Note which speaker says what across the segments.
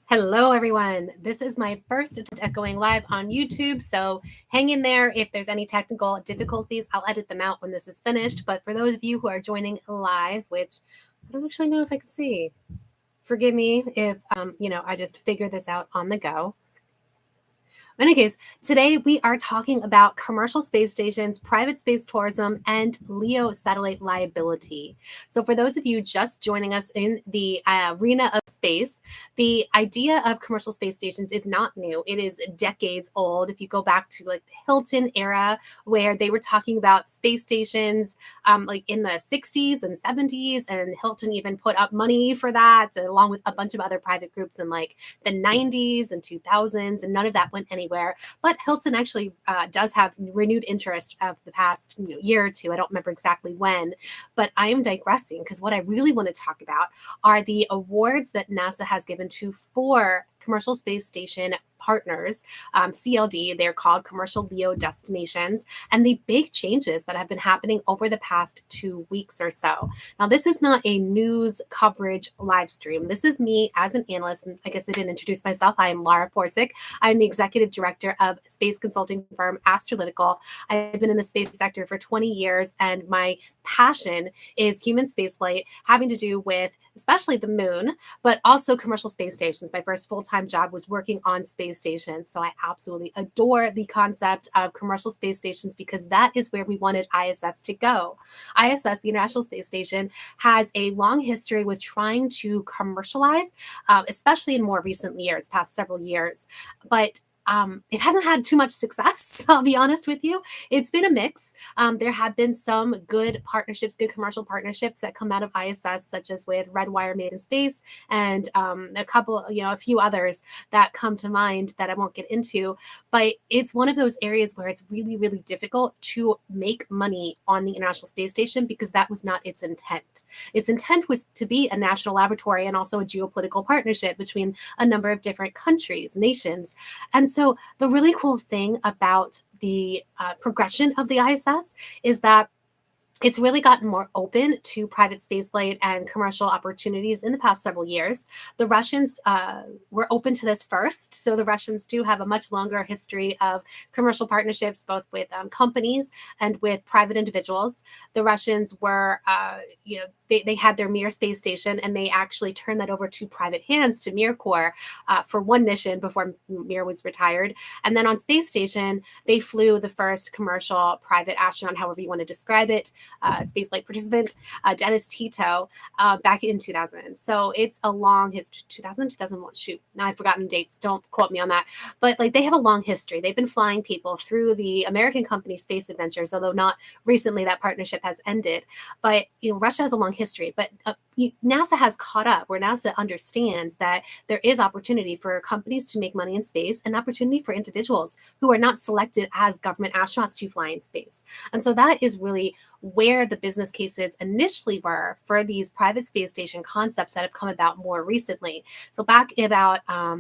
Speaker 1: Hello, everyone. This is my first attempt at going live on YouTube, so hang in there. If there's any technical difficulties, I'll edit them out when this is finished. But for those of you who are joining live, which I don't actually know if I can see, forgive me if I just figure this out on the go. In any case, today we are talking about commercial space stations, private space tourism, and LEO satellite liability. So, for those of you just joining us in the arena of space, the idea of commercial space stations is not new. It is decades old. If you go back to like the Hilton era, where they were talking about space stations, like in the 60s and 70s, and Hilton even put up money for that, along with a bunch of other private groups in like the 90s and 2000s, and none of that went anywhere. But Hilton actually does have renewed interest of the past year or two. I don't remember exactly when, but I am digressing because what I really want to talk about are the awards that NASA has given to 4 commercial space station partners, CLD, they're called commercial LEO destinations, and the big changes that have been happening over the past 2 weeks or so. Now, this is not a news coverage live stream. This is me as an analyst. And I guess I didn't introduce myself. I am Lara Forsick. I'm the executive director of space consulting firm Astrolytical. I've been in the space sector for 20 years, and my passion is human spaceflight, having to do with especially the moon, but also commercial space stations. My first full-time job was working on space stations. So I absolutely adore the concept of commercial space stations because that is where we wanted ISS to go. ISS, the International Space Station, has a long history with trying to commercialize, especially in more recent years, past several years. But it hasn't had too much success, I'll be honest with you. It's been a mix. There have been some good partnerships, good commercial partnerships that come out of ISS, such as with Redwire Made in Space and a few others that come to mind that I won't get into. But it's one of those areas where it's really, really difficult to make money on the International Space Station because that was not its intent. Its intent was to be a national laboratory and also a geopolitical partnership between a number of different countries, nations. And so the really cool thing about the progression of the ISS is that it's really gotten more open to private spaceflight and commercial opportunities in the past several years. The Russians were open to this first. So the Russians do have a much longer history of commercial partnerships, both with companies and with private individuals. The Russians were, they had their Mir space station, and they actually turned that over to private hands, to Mir Corps, for one mission before Mir was retired. And then on space station, they flew the first commercial private astronaut, however you want to describe it, spaceflight participant, Dennis Tito, back in 2000. So it's a long history. 2001. Shoot, now I've forgotten dates. Don't quote me on that. But like they have a long history. They've been flying people through the American company Space Adventures, although not recently. That partnership has ended. But Russia has a long history. But NASA has caught up, where NASA understands that there is opportunity for companies to make money in space and opportunity for individuals who are not selected as government astronauts to fly in space. And so that is really where the business cases initially were for these private space station concepts that have come about more recently. So back about, I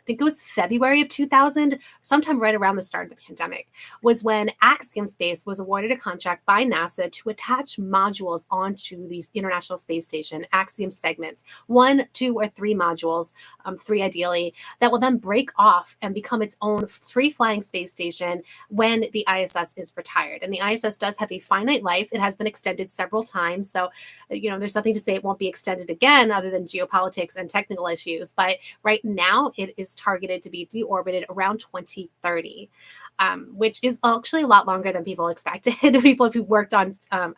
Speaker 1: think it was February of 2000, sometime right around the start of the pandemic, was when Axiom Space was awarded a contract by NASA to attach modules onto these International Space Station Axiom segments, 1, 2, or 3 modules, 3 ideally, that will then break off and become its own free-flying space station when the ISS is retired. And the ISS does have a finite life. It has been extended several times. So, there's nothing to say it won't be extended again other than geopolitics and technical issues. But right now, it is targeted to be deorbited around 2030, which is actually a lot longer than people expected. People who worked on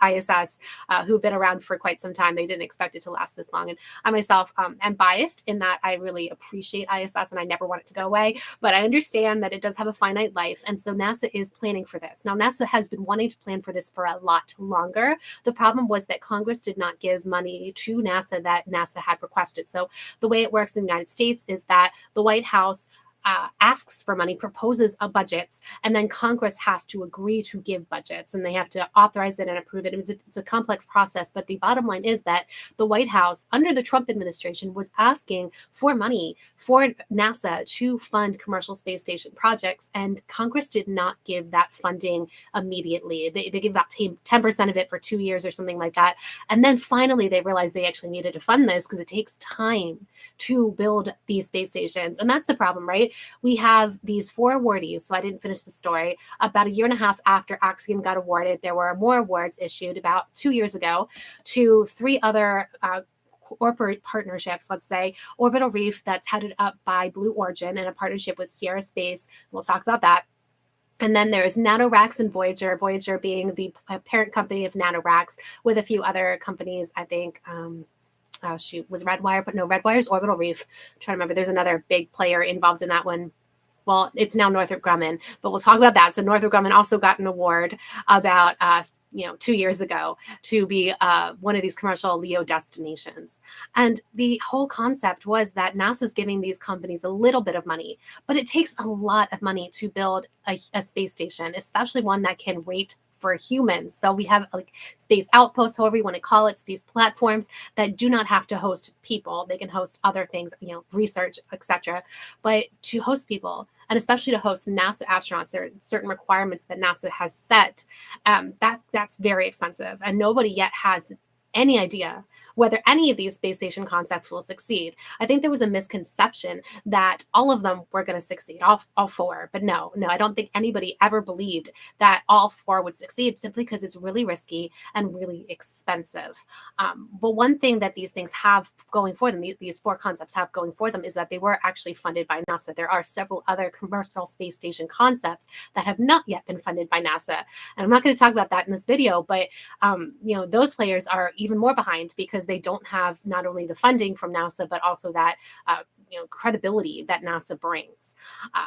Speaker 1: ISS, who've been around for quite some time, they didn't expect it to last this long. And I myself am biased in that I really appreciate ISS and I never want it to go away. But I understand that it does have a finite life. And so NASA is planning for this. Now, NASA has been wanting to plan for this for a lot longer. The problem was that Congress did not give money to NASA that NASA had requested. So the way it works in the United States is that the White House asks for money, proposes a budget, and then Congress has to agree to give budgets, and they have to authorize it and approve it. It's a complex process, but the bottom line is that the White House, under the Trump administration, was asking for money for NASA to fund commercial space station projects, and Congress did not give that funding immediately. They give about 10% of it for 2 years or something like that. And then finally, they realized they actually needed to fund this because it takes time to build these space stations. And that's the problem, right? We have these 4 awardees. So I didn't finish the story. About a year and a half after Axiom got awarded, there were more awards issued about 2 years ago to 3 other corporate partnerships, let's say Orbital Reef, that's headed up by Blue Origin in a partnership with Sierra Space. We'll talk about that. And then there's NanoRacks and Voyager, Voyager being the parent company of NanoRacks, with a few other companies, I think. Was Redwire, but no, Redwire's Orbital Reef. I'm trying to remember. There's another big player involved in that one. Well, it's now Northrop Grumman, but we'll talk about that. So Northrop Grumman also got an award about 2 years ago to be one of these commercial LEO destinations. And the whole concept was that NASA's giving these companies a little bit of money, but it takes a lot of money to build a space station, especially one that can rate for humans. So we have like space outposts, however you want to call it, space platforms that do not have to host people. They can host other things, research, etc. But to host people, and especially to host NASA astronauts, there are certain requirements that NASA has set. That's very expensive, and nobody yet has any idea whether any of these space station concepts will succeed. I think there was a misconception that all of them were going to succeed, all 4. But no, I don't think anybody ever believed that all 4 would succeed, simply because it's really risky and really expensive. But one thing that these things have going for them, these 4 concepts have going for them, is that they were actually funded by NASA. There are several other commercial space station concepts that have not yet been funded by NASA. And I'm not going to talk about that in this video, but those players are even more behind because they don't have not only the funding from NASA, but also that credibility that NASA brings.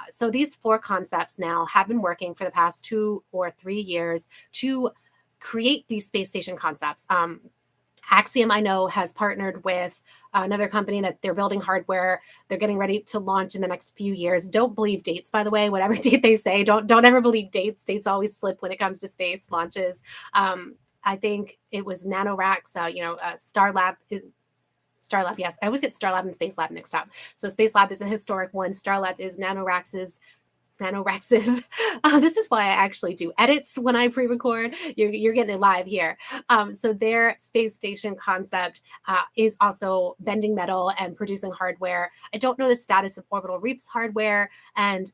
Speaker 1: So these 4 concepts now have been working for the past 2 or 3 years to create these space station concepts. Axiom, I know, has partnered with another company that they're building hardware. They're getting ready to launch in the next few years. Don't believe dates, by the way. Whatever date they say, don't ever believe dates. Dates always slip when it comes to space launches. I think it was NanoRacks, Starlab. Starlab, yes. I always get Starlab and Space Lab mixed up. So Space Lab is a historic one. Starlab is NanoRax's. This is why I actually do edits when I pre-record. You're getting it live here. So their space station concept is also bending metal and producing hardware. I don't know the status of Orbital Reef's hardware, and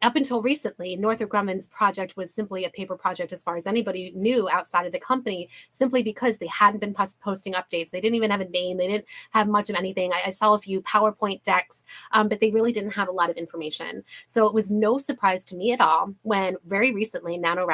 Speaker 1: up until recently, Northrop Grumman's project was simply a paper project as far as anybody knew outside of the company, simply because they hadn't been posting updates. They didn't even have a name. They didn't have much of anything. I saw a few PowerPoint decks, but they really didn't have a lot of information. So it was no surprise to me at all when very recently Northrop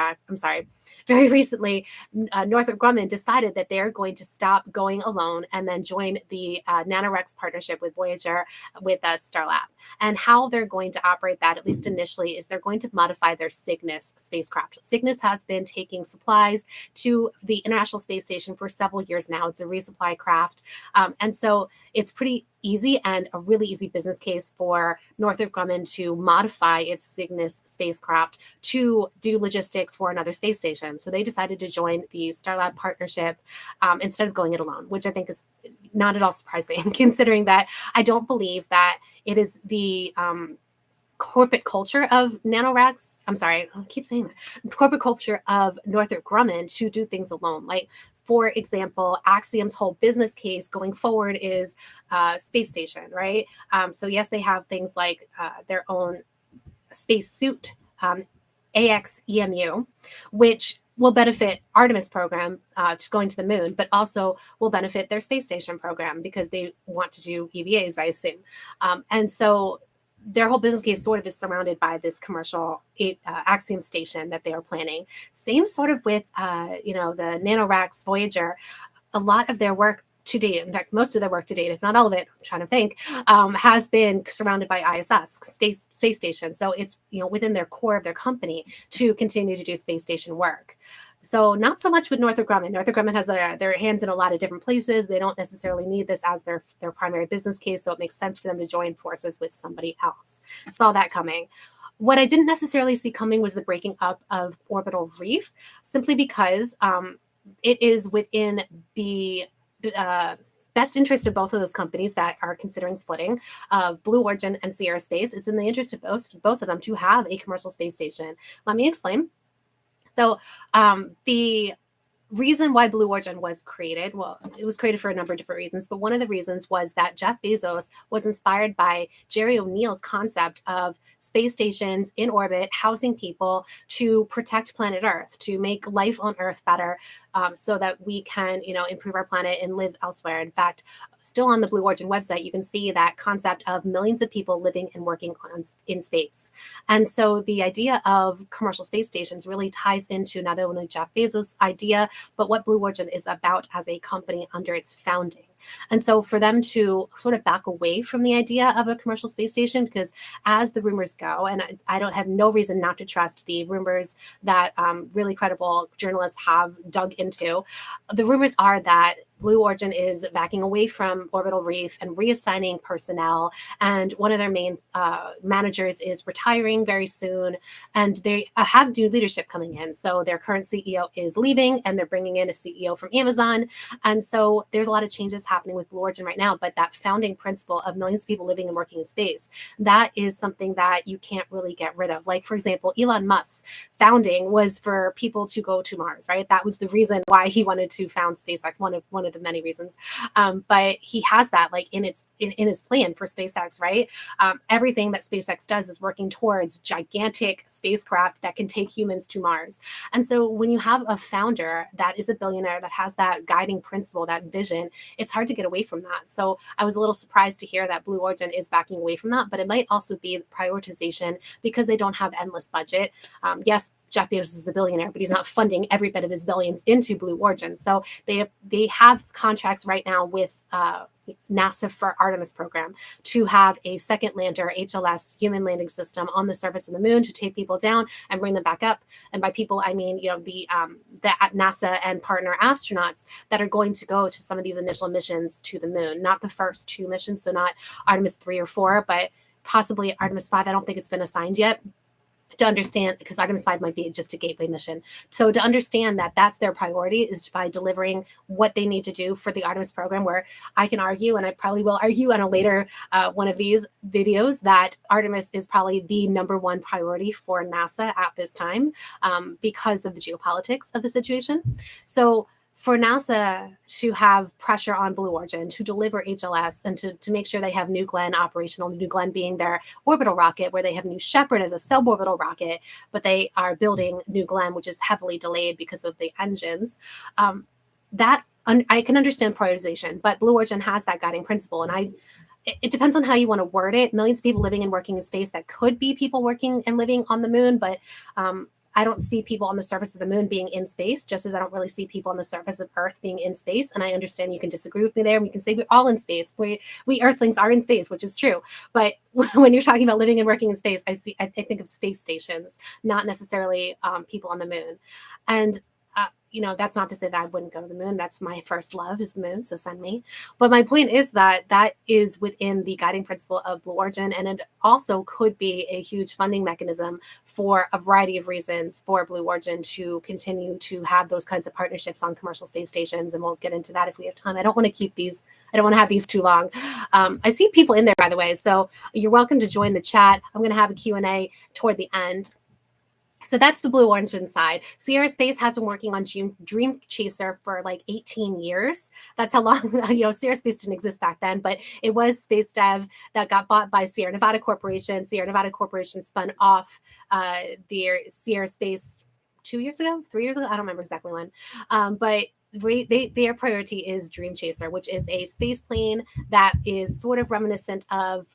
Speaker 1: Grumman decided that they're going to stop going alone and then join the NanoRacks partnership with Voyager with Starlab. And how they're going to operate that, at least initially, is they're going to modify their Cygnus spacecraft. Cygnus has been taking supplies to the International Space Station for several years now. It's a resupply craft. And so it's pretty easy and a really easy business case for Northrop Grumman to modify its Cygnus spacecraft to do logistics for another space station. So they decided to join the Starlab partnership instead of going it alone, which I think is not at all surprising, considering that I don't believe that it is the corporate culture of NanoRacks. I'm sorry, I keep saying that. Corporate culture of Northrop Grumman to do things alone. Like, for example, Axiom's whole business case going forward is space station, right? So yes, they have things like their own space suit, AXEMU, which will benefit Artemis program going to the moon, but also will benefit their space station program because they want to do EVAs, I assume. And so their whole business case sort of is surrounded by this commercial Axiom station that they are planning. Same sort of with, the NanoRacks Voyager. A lot of their work to date, in fact, most of their work to date, if not all of it, I'm trying to think, has been surrounded by ISS, space station. So it's, within their core of their company to continue to do space station work. So not so much with Northrop Grumman. Northrop Grumman has their hands in a lot of different places. They don't necessarily need this as their primary business case, so it makes sense for them to join forces with somebody else. Saw that coming. What I didn't necessarily see coming was the breaking up of Orbital Reef, simply because it is within the best interest of both of those companies that are considering splitting, Blue Origin and Sierra Space. It's in the interest of both of them to have a commercial space station. Let me explain. So the reason why Blue Origin was created, well, it was created for a number of different reasons, but one of the reasons was that Jeff Bezos was inspired by Jerry O'Neill's concept of space stations in orbit, housing people to protect planet Earth, to make life on Earth better, so that we can, improve our planet and live elsewhere. In fact, still on the Blue Origin website, you can see that concept of millions of people living and working in space. And so the idea of commercial space stations really ties into not only Jeff Bezos' idea, but what Blue Origin is about as a company under its founding. And so for them to sort of back away from the idea of a commercial space station, because as the rumors go, and I don't have no reason not to trust the rumors that really credible journalists have dug into, the rumors are that Blue Origin is backing away from Orbital Reef and reassigning personnel. And one of their main managers is retiring very soon. And they have new leadership coming in. So their current CEO is leaving and they're bringing in a CEO from Amazon. And so there's a lot of changes happening with Blue Origin right now. But that founding principle of millions of people living and working in space, that is something that you can't really get rid of. Like, for example, Elon Musk's founding was for people to go to Mars, right? That was the reason why he wanted to found SpaceX, one of the many reasons. But he has that like in his plan for SpaceX, right? Everything that SpaceX does is working towards gigantic spacecraft that can take humans to Mars. And so when you have a founder that is a billionaire that has that guiding principle, that vision, it's hard to get away from that. So I was a little surprised to hear that Blue Origin is backing away from that, but it might also be prioritization because they don't have endless budget. Yes, Jeff Bezos is a billionaire, but he's not funding every bit of his billions into Blue Origin. So they have contracts right now with NASA for Artemis program to have a second lander, HLS, human landing system on the surface of the moon to take people down and bring them back up. And by people, I mean, the NASA and partner astronauts that are going to go to some of these initial missions to the moon, not the first two missions. So not Artemis 3 or 4, but possibly Artemis 5. I don't think it's been assigned yet. To understand, because Artemis 5 might be just a gateway mission. So to understand that that's their priority is by delivering what they need to do for the Artemis program, where I can argue, and I probably will argue on a later one of these videos, that Artemis is probably the number one priority for NASA at this time because of the geopolitics of the situation. So for NASA to have pressure on Blue Origin to deliver HLS and to make sure they have New Glenn operational, New Glenn being their orbital rocket, where they have New Shepard as a suborbital rocket, but they are building New Glenn, which is heavily delayed because of the engines. I can understand prioritization, but Blue Origin has that guiding principle. And it depends on how you want to word it. Millions of people living and working in space, that could be people working and living on the moon, but I don't see people on the surface of the moon being in space, just as I don't really see people on the surface of Earth being in space. And I understand you can disagree with me there. We can say we're all in space. We Earthlings are in space, which is true. But when you're talking about living and working in space, I think of space stations, not necessarily people on the moon. And that's not to say that I wouldn't go to the moon. That's my first love, is the moon. So send me. But my point is that is within the guiding principle of Blue Origin. And it also could be a huge funding mechanism for a variety of reasons for Blue Origin to continue to have those kinds of partnerships on commercial space stations. And we'll get into that if we have time. I don't want to have these too long. I see people in there, by the way. So you're welcome to join the chat. I'm going to have a Q&A toward the end. So that's the Blue Origin side. Sierra Space has been working on Dream Chaser for like 18 years. That's how long, Sierra Space didn't exist back then, but it was Space Dev that got bought by Sierra Nevada Corporation. Sierra Nevada Corporation spun off their Sierra Space 3 years ago. I don't remember exactly when. But their priority is Dream Chaser, which is a space plane that is sort of reminiscent of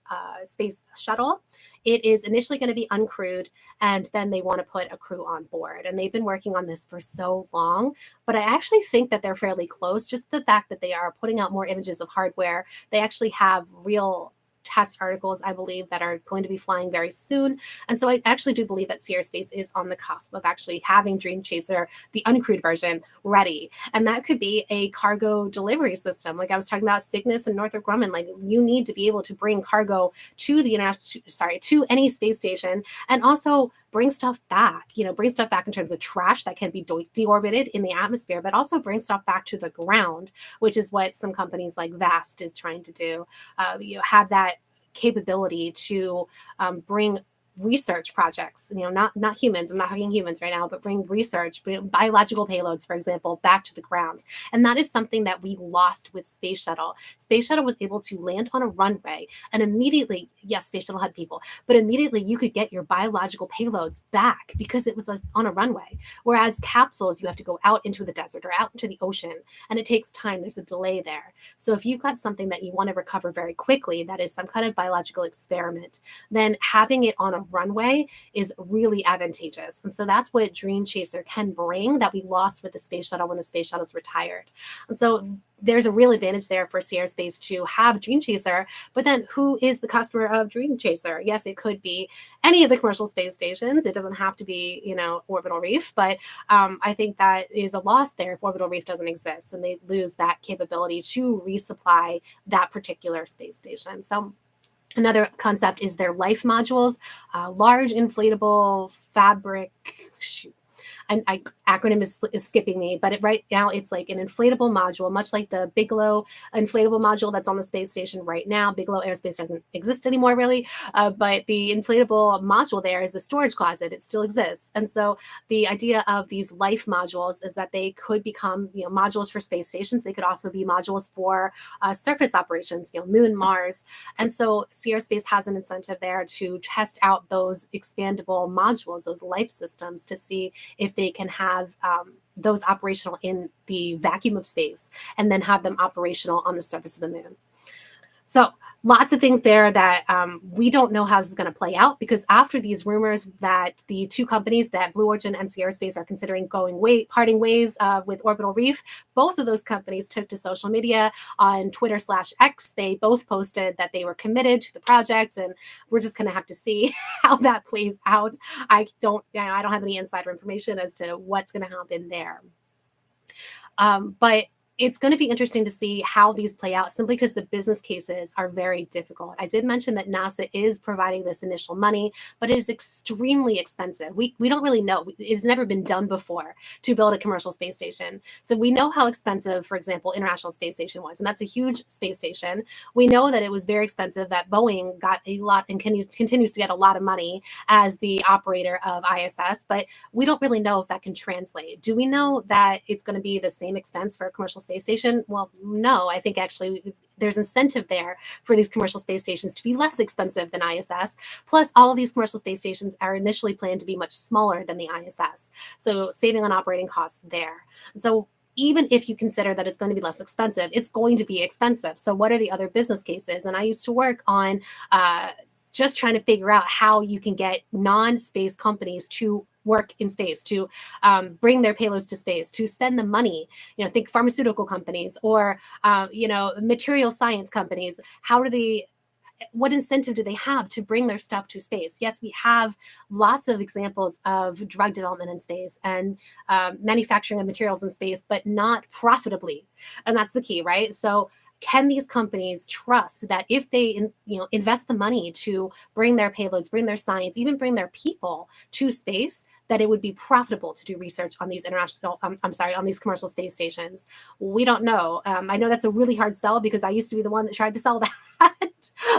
Speaker 1: Space Shuttle. It is initially going to be uncrewed, and then they want to put a crew on board. And they've been working on this for so long, but I actually think that they're fairly close. Just the fact that they are putting out more images of hardware, they actually have real test articles, I believe, that are going to be flying very soon. And so I actually do believe that Sierra Space is on the cusp of actually having Dream Chaser, the uncrewed version, ready. And that could be a cargo delivery system. Like I was talking about Cygnus and Northrop Grumman, like you need to be able to bring cargo to the to any space station, and also bring stuff back, bring stuff back in terms of trash that can be deorbited in the atmosphere, but also bring stuff back to the ground, which is what some companies like VAST is trying to do. Have that capability to bring research projects, not humans. I'm not talking humans right now, but bring research, biological payloads, for example, back to the ground. And that is something that we lost with Space Shuttle. Space Shuttle was able to land on a runway and immediately, yes, Space Shuttle had people, but immediately you could get your biological payloads back because it was on a runway. Whereas capsules, you have to go out into the desert or out into the ocean, and it takes time. There's a delay there. So if you've got something that you want to recover very quickly, that is some kind of biological experiment, then having it on a runway is really advantageous. And so that's what Dream Chaser can bring that we lost with the Space Shuttle when the Space Shuttle's retired. And so there's a real advantage there for Sierra Space to have Dream Chaser, but then who is the customer of Dream Chaser? Yes, it could be any of the commercial space stations. It doesn't have to be, Orbital Reef, but I think that is a loss there if Orbital Reef doesn't exist and they lose that capability to resupply that particular space station. So another concept is their life modules, large inflatable fabric. And acronym is skipping me, but right now it's like an inflatable module, much like the Bigelow inflatable module that's on the space station right now. Bigelow Aerospace doesn't exist anymore, really, but the inflatable module there is a storage closet. It still exists. And so the idea of these life modules is that they could become, modules for space stations. They could also be modules for surface operations, Moon, Mars. And so Sierra Space has an incentive there to test out those expandable modules, those life systems, to see if they can have those operational in the vacuum of space and then have them operational on the surface of the moon. So lots of things there that we don't know how this is going to play out, because after these rumors that the two companies, that Blue Origin and Sierra Space, are considering parting ways with Orbital Reef, both of those companies took to social media on Twitter/X. They both posted that they were committed to the project, and we're just going to have to see how that plays out. I don't have any insider information as to what's going to happen there. But it's going to be interesting to see how these play out, simply because the business cases are very difficult. I did mention that NASA is providing this initial money, but it is extremely expensive. We don't really know. It's never been done before to build a commercial space station. So we know how expensive, for example, International Space Station was, and that's a huge space station. We know that it was very expensive, that Boeing got a lot and continues to get a lot of money as the operator of ISS, but we don't really know if that can translate. Do we know that it's going to be the same expense for a commercial space station? Well, no. I think actually there's incentive there for these commercial space stations to be less expensive than ISS. Plus, all of these commercial space stations are initially planned to be much smaller than the ISS. So saving on operating costs there. So even if you consider that it's going to be less expensive, it's going to be expensive. So what are the other business cases? And I used to work on just trying to figure out how you can get non-space companies to work in space, to bring their payloads to space, to spend the money, think pharmaceutical companies or, material science companies. What incentive do they have to bring their stuff to space? Yes, we have lots of examples of drug development in space and manufacturing of materials in space, but not profitably. And that's the key, right? So can these companies trust that if they invest the money to bring their payloads, bring their science, even bring their people to space, that it would be profitable to do research on these on these commercial space stations? We don't know. I know that's a really hard sell, because I used to be the one that tried to sell that.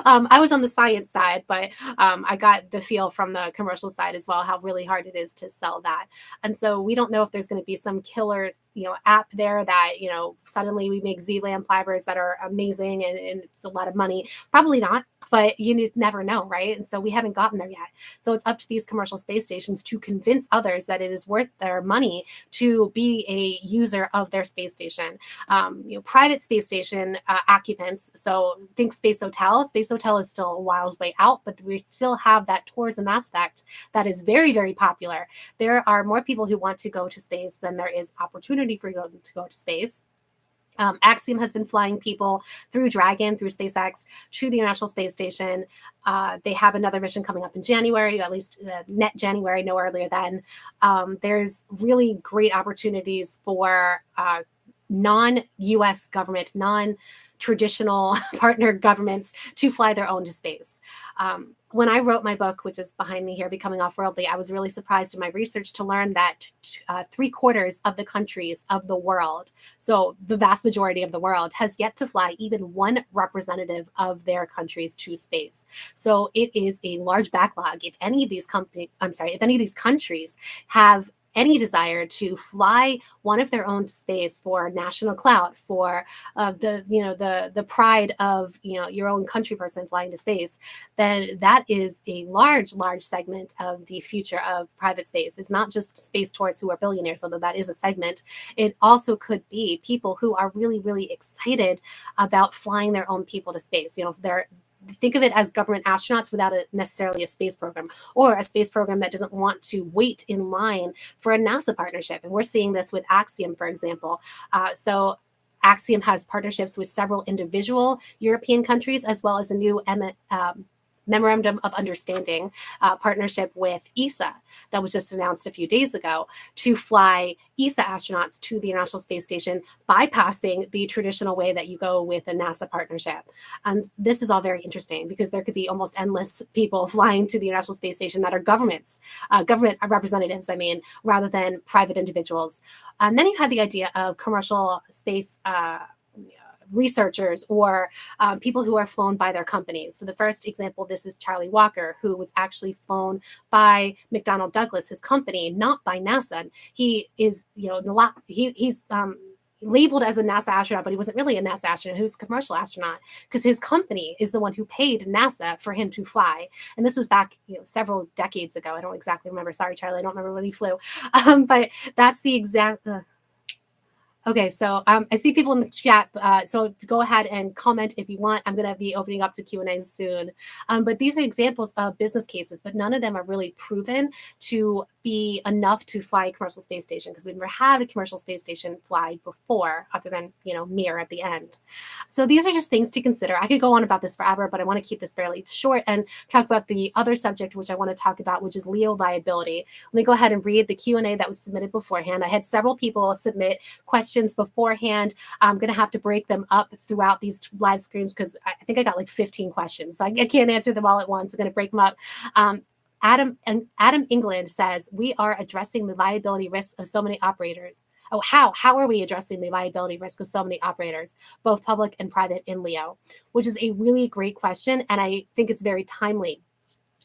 Speaker 1: I was on the science side, but I got the feel from the commercial side as well, how really hard it is to sell that. And so we don't know if there's going to be some killer, app there that, suddenly we make ZLAM fibers that are amazing and it's a lot of money. Probably not, but you never know, right? And so we haven't gotten there yet. So it's up to these commercial space stations to convince others that it is worth their money to be a user of their space station. Private space station occupants, so think Space Hotel. Space Hotel is still a while way out, but we still have that tourism aspect that is very, very popular. There are more people who want to go to space than there is opportunity for you to go to space. Axiom has been flying people through Dragon, through SpaceX, to the International Space Station. They have another mission coming up in January, at least net January, no earlier than. There's really great opportunities for non-US government, non-traditional partner governments to fly their own to space. When I wrote my book, which is behind me here, Becoming Off-Worldly, I was really surprised in my research to learn that 3/4 of the countries of the world, so the vast majority of the world, has yet to fly even one representative of their countries to space. So it is a large backlog. If any of these countries have any desire to fly one of their own to space for national clout, for the pride of your own country person flying to space, then that is a large segment of the future of private space. It's not just space tourists who are billionaires, although that is a segment. It also could be people who are really excited about flying their own people to space. If they're think of it as government astronauts without necessarily a space program, or a space program that doesn't want to wait in line for a NASA partnership. And we're seeing this with Axiom, for example. So Axiom has partnerships with several individual European countries, as well as a new Memorandum of Understanding partnership with ESA that was just announced a few days ago to fly ESA astronauts to the International Space Station, bypassing the traditional way that you go with a NASA partnership. And this is all very interesting because there could be almost endless people flying to the International Space Station that are government representatives, rather than private individuals. And then you had the idea of commercial space researchers or people who are flown by their companies. So the first example of this is Charlie Walker, who was actually flown by McDonnell Douglas, his company, not by NASA. He is, he's labeled as a NASA astronaut, but he wasn't really a NASA astronaut. He was a commercial astronaut because his company is the one who paid NASA for him to fly. And this was back, several decades ago. I don't exactly remember. Sorry, Charlie, I don't remember when he flew. But that's the exact. Okay, so I see people in the chat, so go ahead and comment if you want. I'm going to be opening up to Q&A soon. But these are examples of business cases, but none of them are really proven to be enough to fly a commercial space station, because we've never had a commercial space station fly before, other than, Mir at the end. So these are just things to consider. I could go on about this forever, but I want to keep this fairly short and talk about the other subject, which I want to talk about, which is LEO liability. Let me go ahead and read the Q&A that was submitted beforehand. I had several people submit questions beforehand. I'm going to have to break them up throughout these live streams because I think I got like 15 questions. So I can't answer them all at once. I'm going to break them up. Adam England says, we are addressing the liability risk of so many operators. Oh, how are we addressing the liability risk of so many operators, both public and private in LEO? Which is a really great question. And I think it's very timely.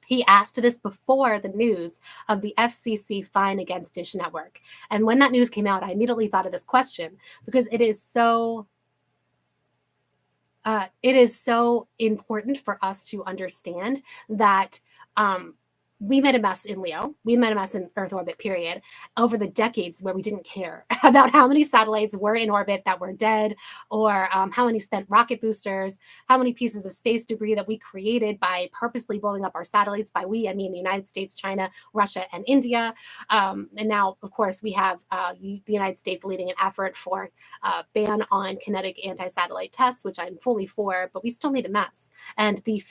Speaker 1: He asked this before the news of the FCC fine against Dish Network. And when that news came out, I immediately thought of this question because it is so important for us to understand that we made a mess in LEO. We made a mess in Earth orbit, period, over the decades where we didn't care about how many satellites were in orbit that were dead, or how many spent rocket boosters, how many pieces of space debris that we created by purposely blowing up our satellites. By we, I mean the United States, China, Russia, and India. And now, of course, we have the United States leading an effort for a ban on kinetic anti-satellite tests, which I'm fully for, but we still made a mess. And the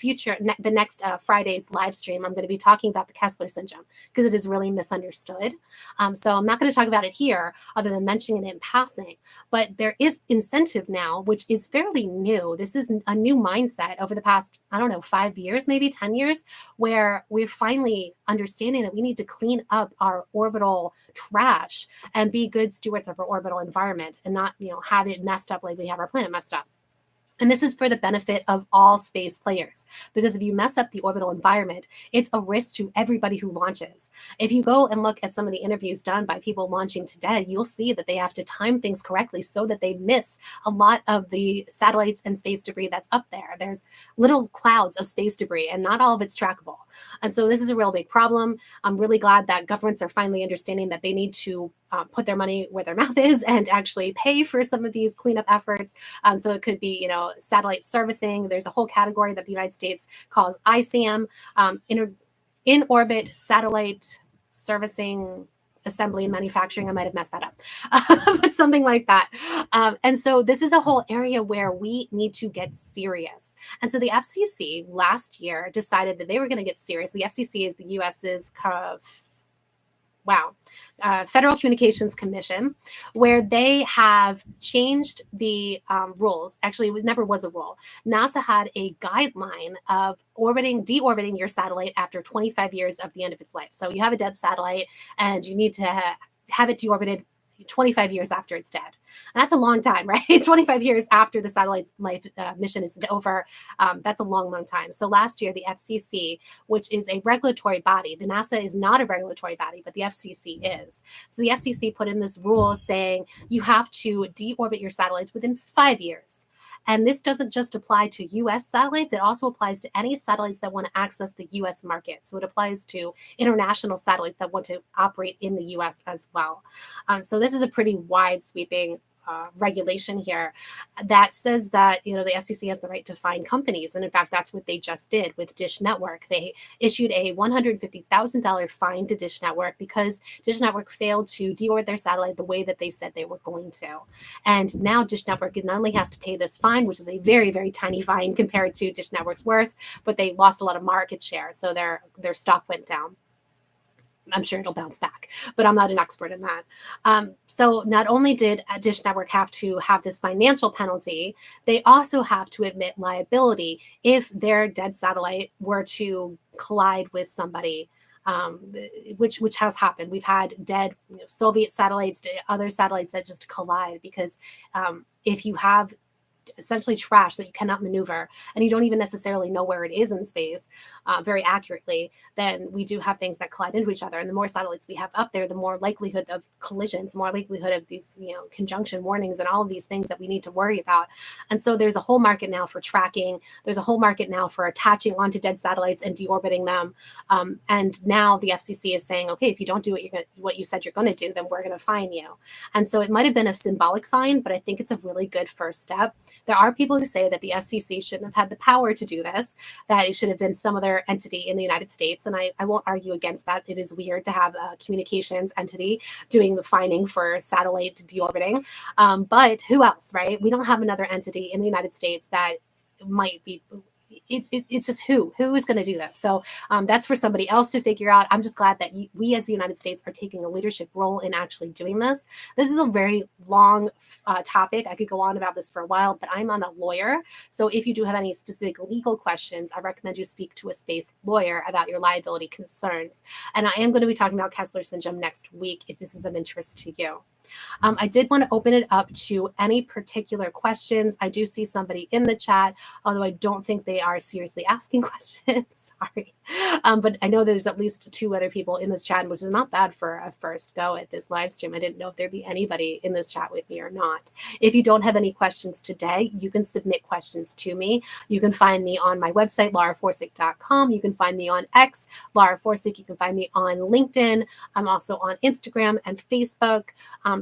Speaker 1: next Friday's live stream, I'm going to be talking about the Kessler syndrome because it is really misunderstood. So I'm not going to talk about it here other than mentioning it in passing. But there is incentive now, which is fairly new. This is a new mindset over the past, 5 years, maybe 10 years, where we're finally understanding that we need to clean up our orbital trash and be good stewards of our orbital environment and not, have it messed up like we have our planet messed up. And this is for the benefit of all space players, because if you mess up the orbital environment, it's a risk to everybody who launches. If you go and look at some of the interviews done by people launching today, you'll see that they have to time things correctly so that they miss a lot of the satellites and space debris that's up there. There's little clouds of space debris, and not all of it's trackable. And so this is a real big problem. I'm really glad that governments are finally understanding that they need to put their money where their mouth is and actually pay for some of these cleanup efforts. So it could be, satellite servicing. There's a whole category that the United States calls ISAM, in orbit satellite servicing. assembly and manufacturing. I might have messed that up, but something like that. And so this is a whole area where we need to get serious. And so the FCC last year decided that they were going to get serious. The FCC is the US's Federal Communications Commission, where they have changed the rules. Actually, it never was a rule. NASA had a guideline of deorbiting your satellite after 25 years of the end of its life. So you have a dead satellite and you need to have it deorbited 25 years after it's dead. And that's a long time, right? 25 years after the satellite's life mission is over. That's a long, long time. So last year, the FCC, which is a regulatory body, the NASA is not a regulatory body, but the FCC is. So the FCC put in this rule saying you have to deorbit your satellites within 5 years. And this doesn't just apply to US satellites, it also applies to any satellites that want to access the US market. So it applies to international satellites that want to operate in the US as well. So this is a pretty wide sweeping regulation here that says that the FCC has the right to fine companies, and in fact that's what they just did with Dish Network. They issued a $150,000 fine to Dish Network because Dish Network failed to deorbit their satellite the way that they said they were going to. And now Dish Network not only has to pay this fine, which is a very, very tiny fine compared to Dish Network's worth, but they lost a lot of market share, so their stock went down. I'm sure it'll bounce back, but I'm not an expert in that. So not only did Dish Network have to have this financial penalty, they also have to admit liability if their dead satellite were to collide with somebody, which has happened. We've had dead Soviet satellites, other satellites that just collide because if you have essentially trash that you cannot maneuver and you don't even necessarily know where it is in space very accurately, then we do have things that collide into each other. And the more satellites we have up there, the more likelihood of collisions, the more likelihood of these conjunction warnings and all of these things that we need to worry about. And so there's a whole market now for tracking. There's a whole market now for attaching onto dead satellites and deorbiting them. And now the FCC is saying, okay, if you don't do what you said you're going to do, then we're going to fine you. And so it might have been a symbolic fine, but I think it's a really good first step. There are people who say that the FCC shouldn't have had the power to do this, that it should have been some other entity in the United States. And I won't argue against that. It is weird to have a communications entity doing the fining for satellite deorbiting. But who else, right? We don't have another entity in the United States that might be. It's just who is going to do this. So that's for somebody else to figure out. I'm just glad that we as the United States are taking a leadership role in actually doing this. This is a very long topic. I could go on about this for a while, but I'm not a lawyer. So if you do have any specific legal questions, I recommend you speak to a space lawyer about your liability concerns. And I am going to be talking about Kessler syndrome next week if this is of interest to you. I did want to open it up to any particular questions. I do see somebody in the chat, although I don't think they are seriously asking questions. Sorry. But I know there's at least 2 other people in this chat, which is not bad for a first go at this live stream. I didn't know if there'd be anybody in this chat with me or not. If you don't have any questions today, you can submit questions to me. You can find me on my website, lauraforsick.com. You can find me on X, Laura Forsick. You can find me on LinkedIn. I'm also on Instagram and Facebook.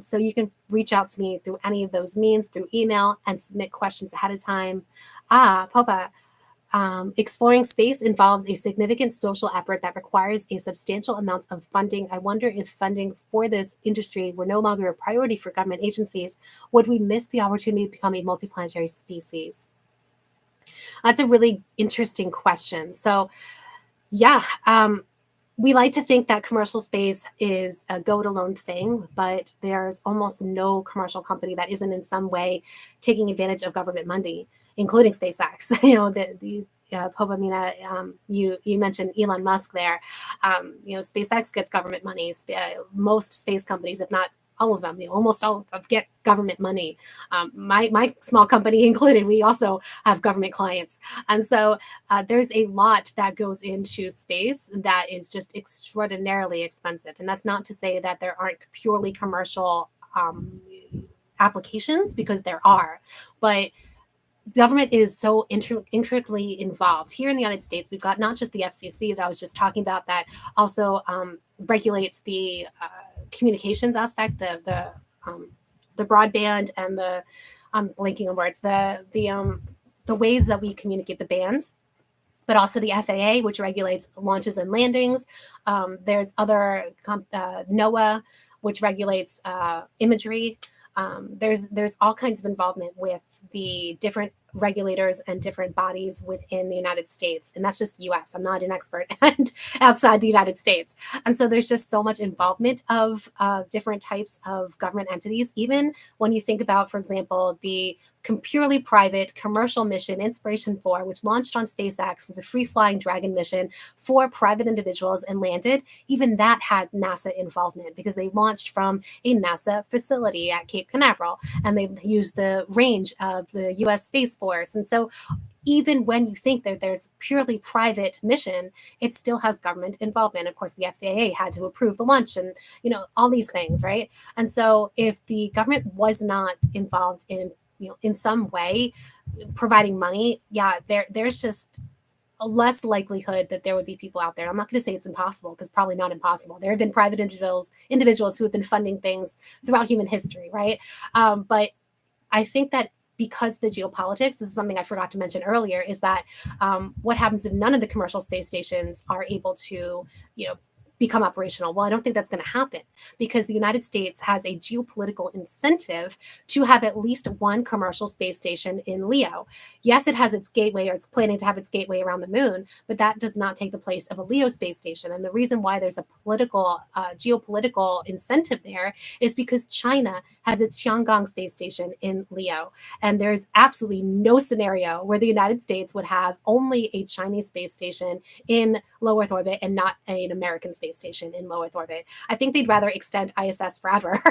Speaker 1: So you can reach out to me through any of those means, through email, and submit questions ahead of time. Papa, exploring space involves a significant social effort that requires a substantial amount of funding. I wonder if funding for this industry were no longer a priority for government agencies, would we miss the opportunity to become a multiplanetary species? That's a really interesting question. So, yeah. We like to think that commercial space is a go-it-alone thing, but there's almost no commercial company that isn't in some way taking advantage of government money, including SpaceX. Povamina, you mentioned Elon Musk there. SpaceX gets government money. Most space companies, if not all of them, almost all of them get government money. My small company included, we also have government clients. And so there's a lot that goes into space that is just extraordinarily expensive. And that's not to say that there aren't purely commercial applications, because there are. But government is so intricately involved. Here in the United States, we've got not just the FCC that I was just talking about that also regulates the communications aspect, the broadband and I'm blanking on words, the ways that we communicate, the bands. but also the FAA, which regulates launches and landings. There's other NOAA, which regulates imagery. There's all kinds of involvement with the different regulators and different bodies within the United States, and that's just the U.S. I'm not an expert and outside the United States, and so there's just so much involvement of different types of government entities. Even when you think about, for example, the purely private commercial mission Inspiration 4, which launched on SpaceX, was a free-flying Dragon mission for private individuals and landed. Even that had NASA involvement because they launched from a NASA facility at Cape Canaveral, and they used the range of the U.S. Space Force. And so even when you think that there's purely private mission, it still has government involvement. Of course, the FAA had to approve the launch and, all these things, right? And so if the government was not involved in some way providing money, there's just a less likelihood that there would be people out there. I'm not going to say it's impossible, because probably not impossible. There have been private individuals who have been funding things throughout human history, right? But I think that because the geopolitics, this is something I forgot to mention earlier, is that what happens if none of the commercial space stations are able to, become operational? Well, I don't think that's going to happen, because the United States has a geopolitical incentive to have at least one commercial space station in LEO. Yes, it has its gateway, or it's planning to have its gateway around the moon, but that does not take the place of a LEO space station. And the reason why there's a geopolitical incentive there is because China has its Tiangong space station in LEO. And there's absolutely no scenario where the United States would have only a Chinese space station in low Earth orbit and not an American space station in low Earth orbit. I think they'd rather extend ISS forever.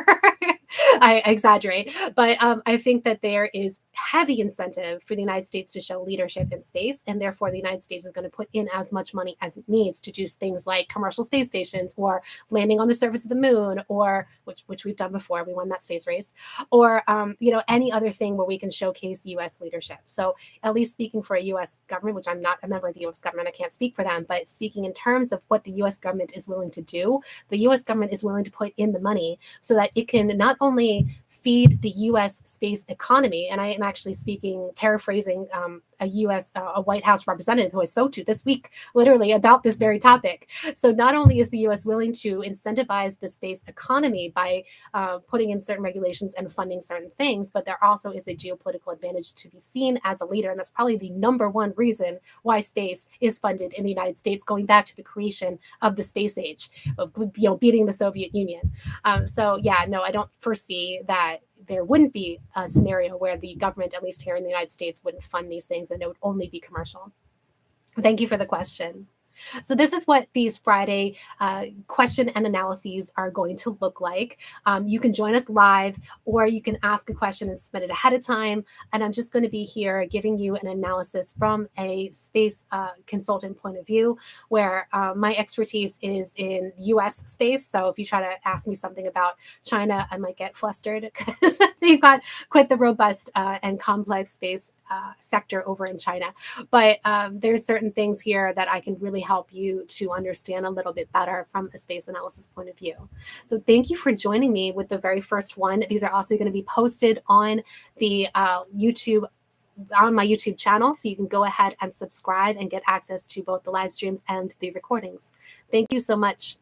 Speaker 1: I exaggerate, but I think that there is heavy incentive for the United States to show leadership in space, and therefore the United States is going to put in as much money as it needs to do things like commercial space stations, or landing on the surface of the moon, or which we've done before. We won that space race, or any other thing where we can showcase U.S. leadership. So at least speaking for a U.S. government, which I'm not a member of the U.S. government, I can't speak for them, but speaking in terms of what the U.S. government is willing to do, the U.S. government is willing to put in the money so that it can not only feed the U.S. space economy, and I am actually paraphrasing a White House representative who I spoke to this week, literally about this very topic. So not only is the U.S. willing to incentivize the space economy by putting in certain regulations and funding certain things, but there also is a geopolitical advantage to be seen as a leader. And that's probably the number one reason why space is funded in the United States, going back to the creation of the space age, of beating the Soviet Union. I don't foresee that there wouldn't be a scenario where the government, at least here in the United States, wouldn't fund these things, and it would only be commercial. Thank you for the question. So this is what these Friday question and analyses are going to look like. You can join us live, or you can ask a question and submit it ahead of time. And I'm just going to be here giving you an analysis from a space consultant point of view, where my expertise is in U.S. space. So if you try to ask me something about China, I might get flustered, because they've got quite the robust and complex space sector over in China. But there's certain things here that I can really help you to understand a little bit better from a space analysis point of view. So thank you for joining me with the very first one. These are also going to be posted on the YouTube, on my YouTube channel, so you can go ahead and subscribe and get access to both the live streams and the recordings. Thank you so much.